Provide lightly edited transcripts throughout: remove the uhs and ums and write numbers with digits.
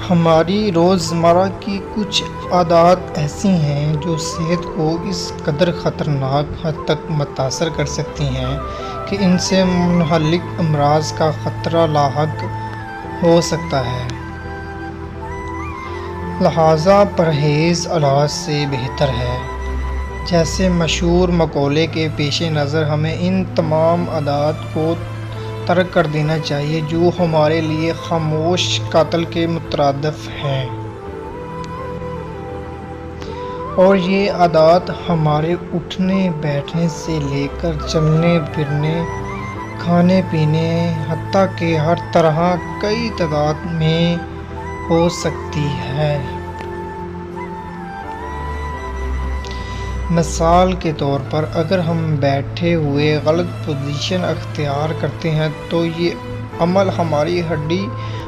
ہماری روزمرہ کی کچھ عادات ایسی ہیں جو صحت کو اس قدر خطرناک حد تک متاثر کر سکتی ہیں کہ ان سے منحلق امراض کا خطرہ لاحق ہو سکتا ہے۔ لہٰذا پرہیز علاج سے بہتر ہے۔ جیسے مشہور مقولے کے پیش نظر ہمیں ان تمام عادات کو ترک کر دینا چاہیے جو ہمارے لیے خاموش قاتل کے مترادف ہیں، اور یہ عادات ہمارے اٹھنے بیٹھنے سے لے کر چلنے پھرنے، کھانے پینے، حتیٰ کہ ہر طرح کئی تعداد میں ہو سکتی ہے۔ مثال کے طور پر اگر ہم بیٹھے ہوئے غلط پوزیشن اختیار کرتے ہیں تو یہ عمل ہماری ہڈی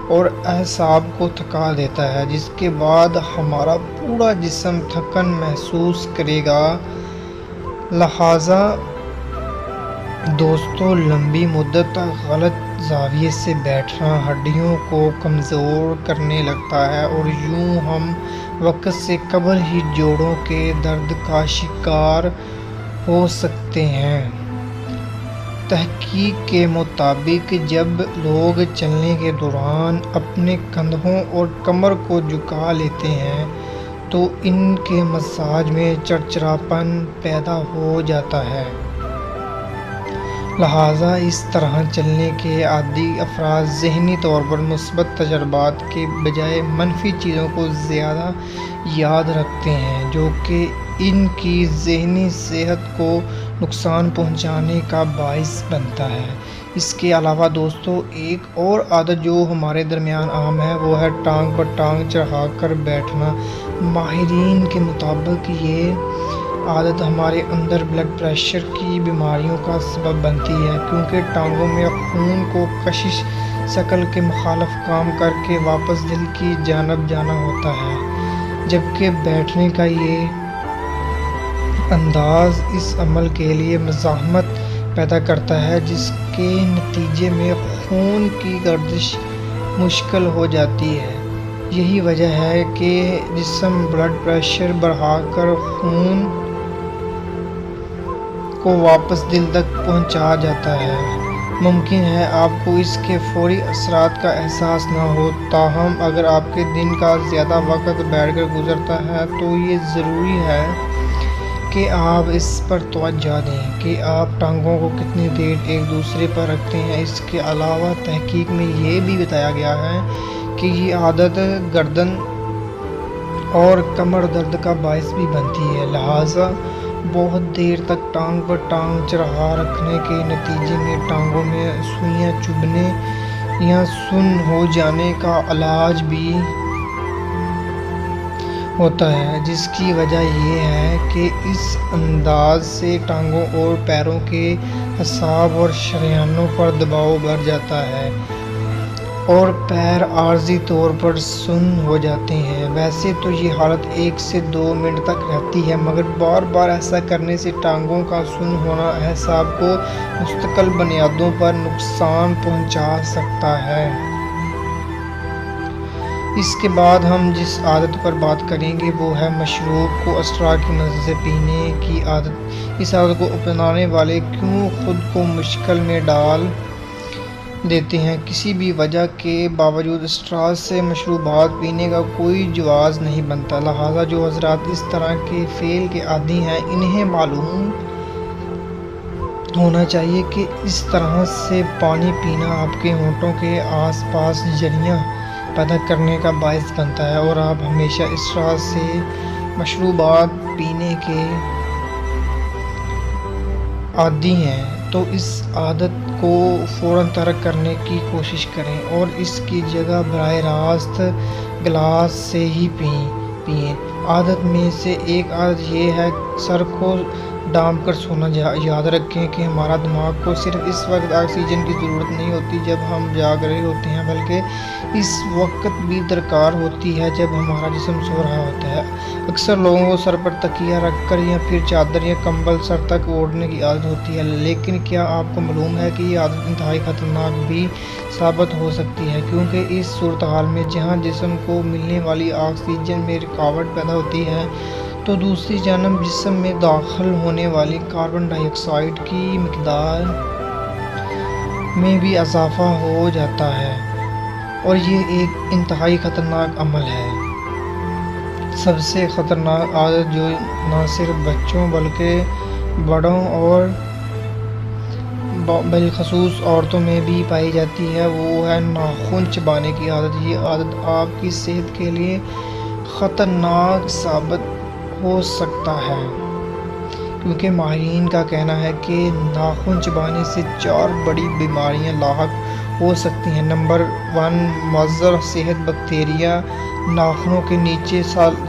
اور اعصاب کو تھکا دیتا ہے، جس کے بعد ہمارا پورا جسم تھکن محسوس کرے گا۔ لہٰذا دوستو، لمبی مدت تک غلط زاویے سے بیٹھنا ہڈیوں کو کمزور کرنے لگتا ہے اور یوں ہم وقت سے قبل ہی جوڑوں کے درد کا شکار ہو سکتے ہیں۔ تحقیق کے مطابق جب لوگ چلنے کے دوران اپنے کندھوں اور کمر کو جھکا لیتے ہیں تو ان کے مزاج میں چڑچڑاپن پیدا ہو جاتا ہے۔ لہٰذا اس طرح چلنے کے عادی افراد ذہنی طور پر مثبت تجربات کے بجائے منفی چیزوں کو زیادہ یاد رکھتے ہیں، جو کہ ان کی ذہنی صحت کو نقصان پہنچانے کا باعث بنتا ہے۔ اس کے علاوہ دوستو، ایک اور عادت جو ہمارے درمیان عام ہے وہ ہے ٹانگ پر ٹانگ چڑھا کر بیٹھنا۔ ماہرین کے مطابق یہ عادت ہمارے اندر بلڈ پریشر کی بیماریوں کا سبب بنتی ہے، کیونکہ ٹانگوں میں خون کو کشش شکل کے مخالف کام کر کے واپس دل کی جانب جانا ہوتا ہے، جبکہ بیٹھنے کا یہ انداز اس عمل کے لیے مزاحمت پیدا کرتا ہے، جس کے نتیجے میں خون کی گردش مشکل ہو جاتی ہے۔ یہی وجہ ہے کہ جسم بلڈ پریشر بڑھا کر خون کو واپس دل تک پہنچا جاتا ہے۔ ممکن ہے آپ کو اس کے فوری اثرات کا احساس نہ ہو، تاہم اگر آپ کے دن کا زیادہ وقت بیٹھ کر گزرتا ہے تو یہ ضروری ہے کہ آپ اس پر توجہ دیں کہ آپ ٹانگوں کو کتنی دیر ایک دوسرے پر رکھتے ہیں۔ اس کے علاوہ تحقیق میں یہ بھی بتایا گیا ہے کہ یہ عادت گردن اور کمر درد کا باعث بھی بنتی ہے۔ لہٰذا بہت دیر تک ٹانگ پر ٹانگ چڑھا رکھنے کے نتیجے میں ٹانگوں میں سوئیاں چبھنے یا سن ہو جانے کا علاج بھی ہوتا ہے، جس کی وجہ یہ ہے کہ اس انداز سے ٹانگوں اور پیروں کے اعصاب اور شریانوں پر دباؤ بڑھ جاتا ہے اور پیر عارضی طور پر سن ہو جاتے ہیں۔ ویسے تو یہ حالت 1 سے 2 منٹ تک رہتی ہے، مگر بار بار ایسا کرنے سے ٹانگوں کا سن ہونا اعصاب کو مستقل بنیادوں پر نقصان پہنچا سکتا ہے۔ اس کے بعد ہم جس عادت پر بات کریں گے وہ ہے مشروب کو اسٹرا کی مدد سے پینے کی عادت۔ اس عادت کو اپنانے والے کیوں خود کو مشکل میں ڈال دیتے ہیں۔ کسی بھی وجہ کے باوجود اسٹرا سے مشروبات پینے کا کوئی جواز نہیں بنتا۔ لہٰذا جو حضرات اس طرح کے فعل کے عادی ہیں انہیں معلوم ہونا چاہیے کہ اس طرح سے پانی پینا آپ کے ہونٹوں کے آس پاس جلیاں پیدا کرنے کا باعث بنتا ہے اور آپ ہمیشہ اسٹرا سے مشروبات پینے کے عادی ہیں تو اس عادت کو فوراً ترک کرنے کی کوشش کریں اور اس کی جگہ براہ راست گلاس سے ہی پئیں۔ عادت میں سے ایک عادت یہ ہے سر کو ڈانپ کر سونا۔ یاد رکھیں کہ ہمارا دماغ کو صرف اس وقت آکسیجن کی ضرورت نہیں ہوتی جب ہم جاگ رہے ہوتے ہیں، بلکہ اس وقت بھی درکار ہوتی ہے جب ہمارا جسم سو رہا ہوتا ہے۔ اکثر لوگوں کو سر پر تکیہ رکھ کر یا پھر چادر یا کمبل سر تک اوڑھنے کی عادت ہوتی ہے، لیکن کیا آپ کو معلوم ہے کہ یہ عادت انتہائی خطرناک بھی ثابت ہو سکتی ہے، کیونکہ اس صورتحال میں جہاں جسم کو ملنے والی آکسیجن میں رکاوٹ پیدا ہوتی ہے تو دوسری جانب جسم میں داخل ہونے والی کاربن ڈائی آکسائیڈ کی مقدار میں بھی اضافہ ہو جاتا ہے، اور یہ ایک انتہائی خطرناک عمل ہے۔ سب سے خطرناک عادت جو نہ صرف بچوں بلکہ بڑوں اور بالخصوص عورتوں میں بھی پائی جاتی ہے، وہ ہے ناخن چبانے کی عادت۔ یہ عادت آپ کی صحت کے لیے خطرناک ثابت ہو سکتا ہے، کیونکہ ماہرین کا کہنا ہے کہ ناخن چبانے سے 4 بڑی بیماریاں لاحق ہو سکتی ہیں۔ نمبر 1، مضر صحت بیکٹیریا۔ ناخنوں کے نیچے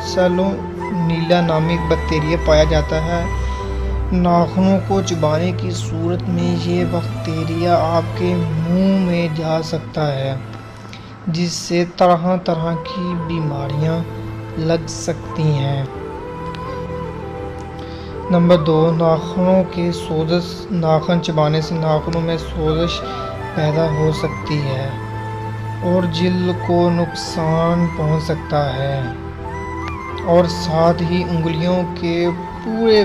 سالمونیلا نامی بیکٹیریا پایا جاتا ہے۔ ناخنوں کو چبانے کی صورت میں یہ بیکٹیریا آپ کے منہ میں جا سکتا ہے، جس سے طرح طرح کی بیماریاں لگ سکتی ہیں۔ نمبر 2، ناخنوں کی سوزش۔ ناخن چبانے سے ناخنوں میں سوزش پیدا ہو سکتی ہے اور جلد کو نقصان پہنچ سکتا ہے، اور ساتھ ہی انگلیوں کے پورے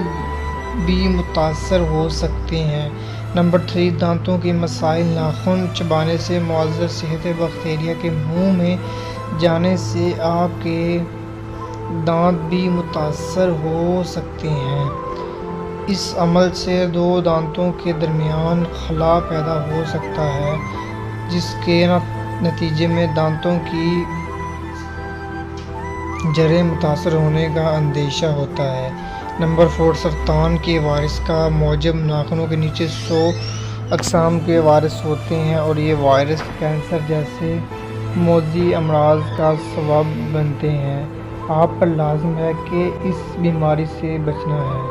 بھی متاثر ہو سکتے ہیں۔ نمبر 3، دانتوں کے مسائل۔ ناخن چبانے سے مضر صحت بیکٹیریا کے منہ میں جانے سے آپ کے دانت بھی متاثر ہو سکتے ہیں۔ اس عمل سے 2 دانتوں کے درمیان خلا پیدا ہو سکتا ہے، جس کے نتیجے میں دانتوں کی جڑیں متاثر ہونے کا اندیشہ ہوتا ہے۔ نمبر 4، سرطان کے وائرس کا موجب۔ ناخنوں کے نیچے 100 اقسام کے وائرس ہوتے ہیں، اور یہ وائرس کینسر جیسے موذی امراض کا سبب بنتے ہیں۔ آپ پر لازم ہے کہ اس بیماری سے بچنا ہے۔